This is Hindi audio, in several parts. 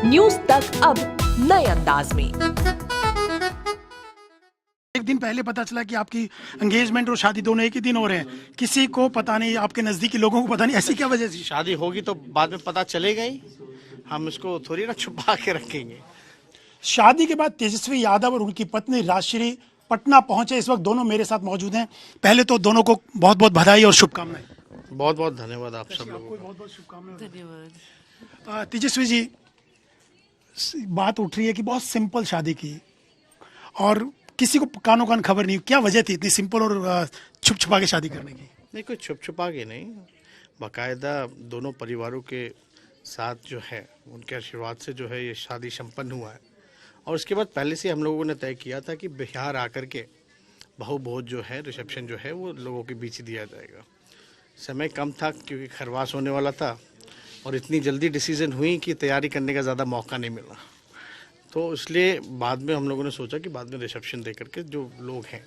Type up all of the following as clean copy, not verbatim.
न्यूज तक अब नए अंदाज में। एक दिन पहले पता चला कि आपकी एंगेजमेंट और शादी दोनों एक ही दिन हो रहे हैं, किसी को पता नहीं, आपके नजदीकी लोगों को पता नहीं, ऐसी क्या वजह से? शादी होगी तो बाद में पता चलेगा ही, हम इसको थोड़ी ना छुपा के रखेंगे। शादी के बाद तेजस्वी यादव और उनकी पत्नी राजश्री पटना पहुंचे। इस वक्त दोनों मेरे साथ मौजूद हैं। पहले तो दोनों को बहुत बहुत बधाई और शुभकामनाएं। बहुत बहुत धन्यवाद आप सब लोगों को। बहुत बहुत शुभकामनाएं। धन्यवाद। तेजस्वी जी, बात उठ रही है कि बहुत सिंपल शादी की और किसी को कानों कान खबर नहीं, क्या वजह थी इतनी सिंपल और छुप छुपा के शादी करने की? नहीं, कोई छुप छुपा के नहीं, बाकायदा दोनों परिवारों के साथ जो है उनके आशीर्वाद से जो है ये शादी संपन्न हुआ है। और उसके बाद पहले से हम लोगों ने तय किया था कि बिहार आकर के बहु भोज जो है, रिसेप्शन जो है वो लोगों के बीच ही दिया जाएगा। समय कम था क्योंकि खरवास होने वाला था और इतनी जल्दी डिसीजन हुई कि तैयारी करने का ज़्यादा मौका नहीं मिला, तो इसलिए बाद में हम लोगों ने सोचा कि बाद में रिसेप्शन दे करके जो लोग हैं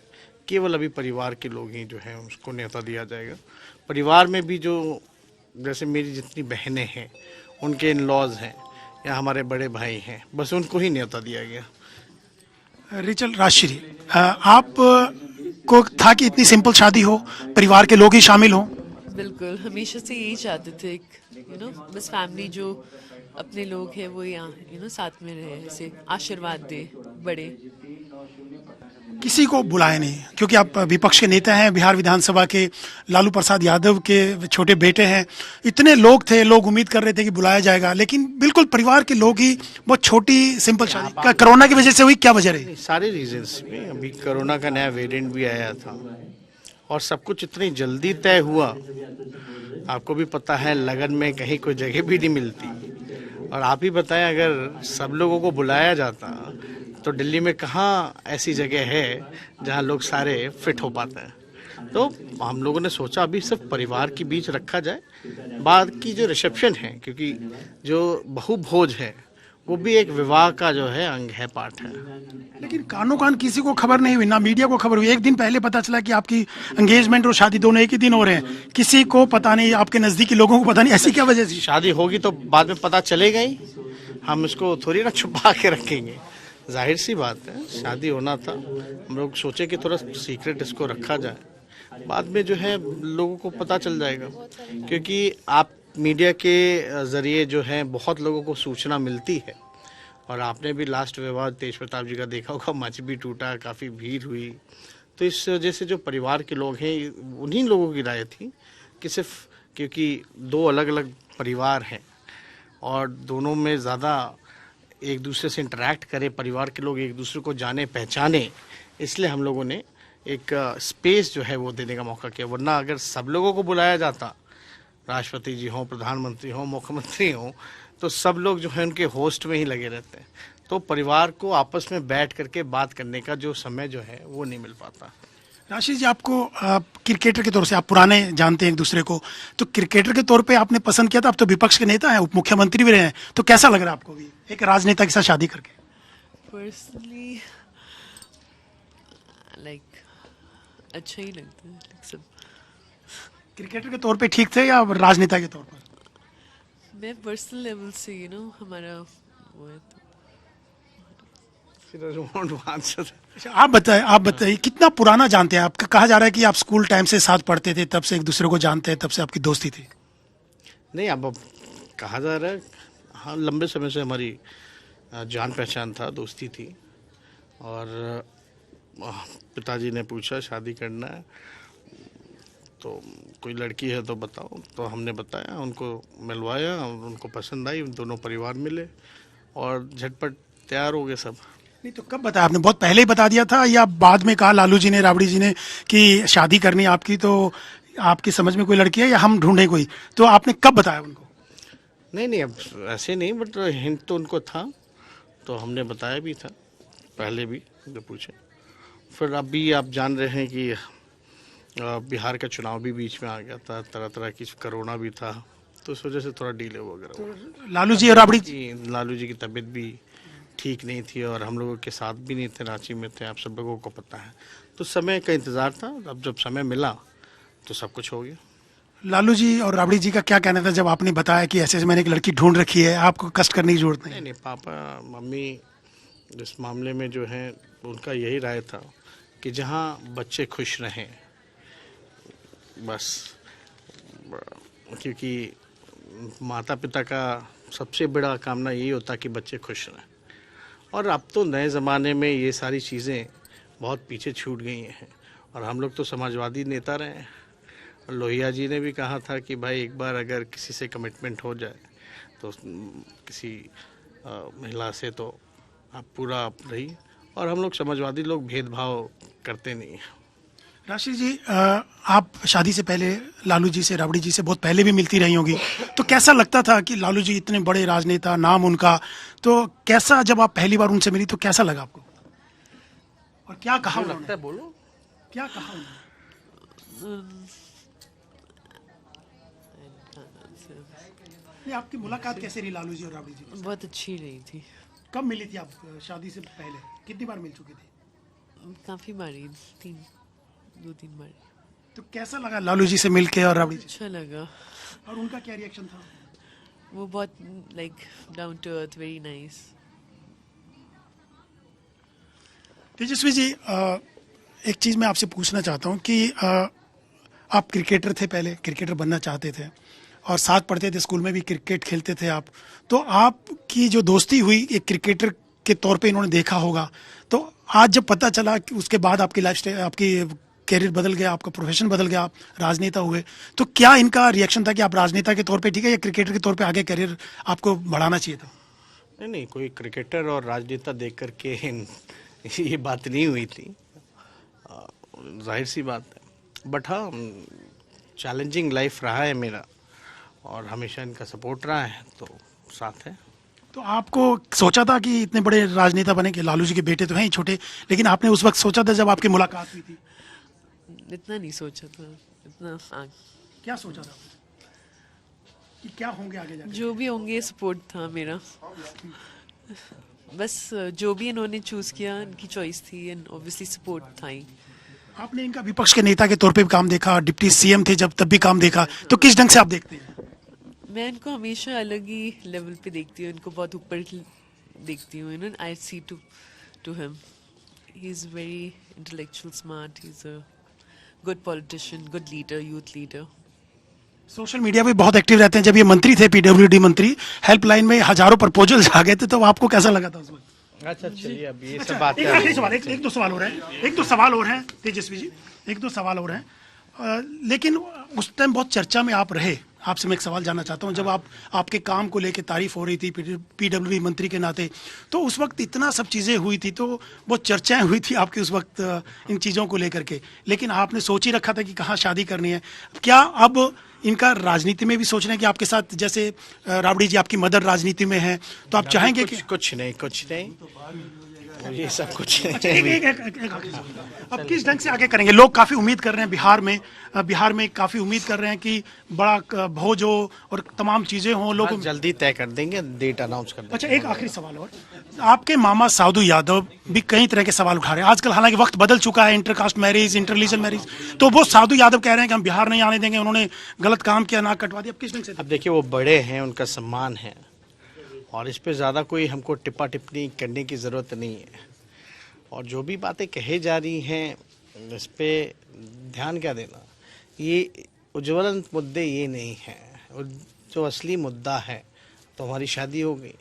केवल अभी परिवार के लोग ही जो हैं उसको न्योता दिया जाएगा। परिवार में भी जो जैसे मेरी जितनी बहनें हैं, उनके इन लॉज हैं या हमारे बड़े भाई हैं, बस उनको ही न्योता दिया गया। रिचल, राजश्री, आप को था कि इतनी सिंपल शादी हो, परिवार के लोग ही शामिल हों? बिल्कुल, हमेशा से यही चाहते थे, बस फैमिली जो अपने लोग हैं वो यहाँ साथ में रहे, ऐसे आशीर्वाद दे बड़े। किसी को बुलाए नहीं, क्योंकि आप विपक्ष के नेता हैं, बिहार विधानसभा के लालू प्रसाद यादव के छोटे बेटे हैं। इतने लोग थे, लोग उम्मीद कर रहे थे कि बुलाया जाएगा, लेकिन बिल्कुल परिवार के लोग ही, बहुत छोटी सिंपल शादी। कोरोना की वजह से हुई, क्या वजह रही? सारे रीजंस में अभी कोरोना का नया वेरिएंट भी आया था और सब कुछ इतनी जल्दी तय हुआ। आपको भी पता है लगन में कहीं कोई जगह भी नहीं मिलती, और आप ही बताएं अगर सब लोगों को बुलाया जाता तो दिल्ली में कहाँ ऐसी जगह है जहाँ लोग सारे फिट हो पाते हैं। तो हम लोगों ने सोचा अभी सिर्फ परिवार के बीच रखा जाए, बाद की जो रिसेप्शन है, क्योंकि जो बहु भोज है वो भी एक विवाह का जो है अंग है, पार्ट है। लेकिन कानों कान किसी को खबर नहीं हुई, ना मीडिया को खबर हुई। एक दिन पहले पता चला कि आपकी एंगेजमेंट और शादी दोनों एक ही दिन हो रहे हैं, किसी को पता नहीं, आपके नजदीकी लोगों को पता नहीं, ऐसी क्या वजह से? शादी होगी तो बाद में पता चलेगा ही, हम इसको थोड़ी ना छुपा के रखेंगे। जाहिर सी बात है, शादी होना था, हम लोग सोचे कि थोड़ा सीक्रेट इसको रखा जाए, बाद में जो है लोगों को पता चल जाएगा। क्योंकि आप मीडिया के ज़रिए जो है बहुत लोगों को सूचना मिलती है, और आपने भी लास्ट विवाद तेज प्रताप जी का देखा होगा, मंच भी टूटा, काफ़ी भीड़ हुई। तो इस वजह से जो परिवार के लोग हैं, उन्हीं लोगों की राय थी कि सिर्फ क्योंकि दो अलग अलग परिवार हैं और दोनों में ज़्यादा एक दूसरे से इंटरेक्ट करें, परिवार के लोग एक दूसरे को जाने पहचाने, इसलिए हम लोगों ने एक स्पेस जो है वो देने का मौका किया। वरना अगर सब लोगों को बुलाया जाता, राष्ट्रपति जी हों, प्रधानमंत्री हों, मुख्यमंत्री हों, तो सब लोग जो है उनके होस्ट में ही लगे रहते हैं, तो परिवार को आपस में बैठ करके बात करने का जो समय जो है वो नहीं मिल पाता। राशि जी, आपको क्रिकेटर के तौर से, आप पुराने जानते हैं एक दूसरे को, तो क्रिकेटर के तौर पे आपने पसंद किया था, आप तो विपक्ष के नेता हैं, उप मुख्यमंत्री भी रहे हैं, तो कैसा लग रहा है आपको भी एक राजनेता के साथ शादी करके? पर्सनली लाइक अच्छा ही लगता है सब। क्रिकेटर के तौर पे ठीक थे या राजनेता के तौर पर? मैं पर्सनल लेवल से हमारा वो है तो। अच्छा, आप बताइए कितना पुराना जानते हैं आप? कहा जा रहा है कि आप स्कूल टाइम से साथ पढ़ते थे, तब से एक दूसरे को जानते हैं, तब से आपकी दोस्ती थी। नहीं, अब कहा जा रहा है, हाँ, लंबे समय से हमारी जान पहचान था, दोस्ती थी। और पिताजी ने पूछा शादी करना है तो कोई लड़की है तो बताओ, तो हमने बताया, उनको मिलवाया, उनको पसंद आई, दोनों परिवार मिले और झटपट तैयार हो गए सब। नहीं तो कब बताया आपने? बहुत पहले ही बता दिया था या बाद में कहा लालू जी ने, राबड़ी जी ने कि शादी करनी है आपकी, तो आपकी समझ में कोई लड़की है या हम ढूंढे कोई, तो आपने कब बताया उनको? नहीं, अब ऐसे नहीं, बट हिंट तो उनको था, तो हमने बताया भी था पहले भी जब पूछे। फिर अभी आप जान रहे हैं कि बिहार का चुनाव भी बीच में आ गया था, तरह तरह की कोरोना भी था, तो इस वजह से थोड़ा डिले वगैरह हुआ। लालू जी और राबड़ी लालू जी की तबीयत भी ठीक नहीं थी और हम लोगों के साथ भी नहीं थे, रांची में थे, आप सब लोगों को पता है। तो समय का इंतज़ार था, अब जब समय मिला तो सब कुछ हो गया। लालू जी और राबड़ी जी का क्या कहना था जब आपने बताया कि ऐसे ऐसे मैंने एक लड़की ढूंढ रखी है, आपको कष्ट करने की जरूरत नहीं? नहीं नहीं, पापा मम्मी इस मामले में जो है उनका यही राय था कि जहाँ बच्चे खुश रहें बस, क्योंकि माता पिता का सबसे बड़ा कामना यही होता है कि बच्चे खुश रहें। और अब तो नए ज़माने में ये सारी चीज़ें बहुत पीछे छूट गई हैं, और हम लोग तो समाजवादी नेता रहे हैं। लोहिया जी ने भी कहा था कि भाई एक बार अगर किसी से कमिटमेंट हो जाए तो किसी महिला से तो आप पूरा आप रही, और हम लोग समाजवादी लोग भेदभाव करते नहीं हैं। राशि जी, आप शादी से पहले लालू जी से, राबड़ी जी से बहुत पहले भी मिलती रही होंगी, तो कैसा लगता था कि लालू जी इतने बड़े राजनेता, नाम उनका, तो कैसा जब आप पहली बार उनसे मिली तो कैसा लगा आपको, और क्या कहा उन्होंने? लगता है बोलो, क्या कहा उन्होंने? नहीं, आपकी मुलाकात कैसे रही लालू जी और राबड़ी जी के साथ? बहुत अच्छी रही थी। कब मिली थी आप शादी से पहले, कितनी बार मिल चुकी थी? काफ़ी बारी, 2-3 बार। तो कैसा लगा लालू जी से मिलके और राबड़ी जी? अच्छा लगा। और उनका क्या रिएक्शन था? वो बहुत like down to earth, very nice. Tejashwi ji, एक चीज़ मैं आपसे पूछना चाहता हूँ कि आप क्रिकेटर थे, पहले क्रिकेटर बनना चाहते थे और साथ पढ़ते थे, स्कूल में भी क्रिकेट खेलते थे आप, तो आपकी जो दोस्ती हुई एक क्रिकेटर के तौर पे इन्होंने देखा होगा, तो आज जब पता चला कि उसके बाद आपकी लाइफ स्टाइल, आपकी कैरियर बदल गया, आपका प्रोफेशन बदल गया, आप राजनेता हुए, तो क्या इनका रिएक्शन था कि आप राजनेता के तौर पे ठीक है या क्रिकेटर के तौर पे आगे कैरियर आपको बढ़ाना चाहिए था? नहीं नहीं, कोई क्रिकेटर और राजनेता देख करके ये बात नहीं हुई थी, जाहिर सी बात है। बट हाँ, चैलेंजिंग लाइफ रहा है मेरा, और हमेशा इनका सपोर्ट रहा है, तो साथ है। तो आपको सोचा था कि इतने बड़े राजनेता बनेंगे? लालू जी के बेटे तो हैं ही छोटे, लेकिन आपने उस वक्त सोचा था जब आपकी मुलाकात हुई थी? इतना नहीं सोचा था, इतना क्या सोचा था कि क्या होंगे आगे जाके? जो भी होंगे सपोर्ट था मेरा, बस जो भी इन्होंने चूज किया इनकी चॉइस थी, एंड ऑब्वियसली सपोर्ट था ही। आपने इनका विपक्ष के नेता के तौर पे भी काम देखा, डिप्टी सीएम थे जब, तब भी काम देखा, तो किस ढंग से आप देखते हैं? मैं इनको हमेशा अलग ही लेवल पे देखती हूँ, इनको बहुत ऊपर देखती हूँ। You know, I see to him, he is very intellectual, smart, he is a good politician, good leader, youth leader. Social media पे बहुत एक्टिव रहते हैं। जब ये मंत्री थे, पीडब्ल्यूडी मंत्री, हेल्पलाइन में हजारों प्रपोजल्स आ गए थे, तो आपको कैसा लगा था उस वक्त? अच्छा चलिए, अब ये सब बात एक दो सवाल और हैं तेजस्वी जी, एक दो सवाल और हैं, लेकिन उस टाइम बहुत चर्चा में आप रहे। आपसे मैं एक सवाल जानना चाहता हूं, जब आपके काम को लेकर तारीफ हो रही थी पीडब्ल्यूडी मंत्री के नाते, तो उस वक्त इतना सब चीज़ें हुई थी, तो बहुत चर्चाएं हुई थी आपकी उस वक्त इन चीज़ों को लेकर के, लेकिन आपने सोच ही रखा था कि कहाँ शादी करनी है। क्या अब इनका राजनीति में भी सोच रहे हैं कि आपके साथ, जैसे राबड़ी जी आपकी मदर राजनीति में है, तो आप चाहेंगे कि? कुछ नहीं, ये सब कुछ नहीं। अब किस ढंग से आगे करेंगे? लोग काफी उम्मीद कर रहे हैं बिहार में काफी उम्मीद कर रहे हैं कि बड़ा भोज हो और तमाम चीजें हों। लोग जल्दी तय कर देंगे, डेट अनाउंस कर देंगे। अच्छा, एक आखिरी सवाल और, आपके मामा साधु यादव भी कई तरह के सवाल उठा रहे हैं आजकल, हालांकि वक्त बदल चुका है, इंटरकास्ट मैरिज, इंटररिलीजन मैरिज, तो वो साधु यादव कह रहे हैं कि हम बिहार नहीं आने देंगे, उन्होंने गलत काम किया, नाक कटवा दिया। अब किस ढंग से? अब देखिए, वो बड़े हैं, उनका सम्मान है, और इस पे ज़्यादा कोई हमको टिप्पणी करने की ज़रूरत नहीं है। और जो भी बातें कही जा रही हैं, इस पे ध्यान क्या देना, ये उज्ज्वलन मुद्दे ये नहीं हैं। जो असली मुद्दा है, तो हमारी शादी हो गई,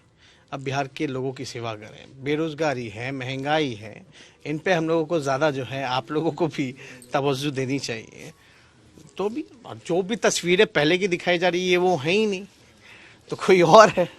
अब बिहार के लोगों की सेवा करें। बेरोज़गारी है, महंगाई है, इन पे हम लोगों को ज़्यादा जो है, आप लोगों को भी तवज्जो देनी चाहिए। तो भी जो भी तस्वीरें पहले की दिखाई जा रही है, वो हैं ही नहीं, तो कोई और है।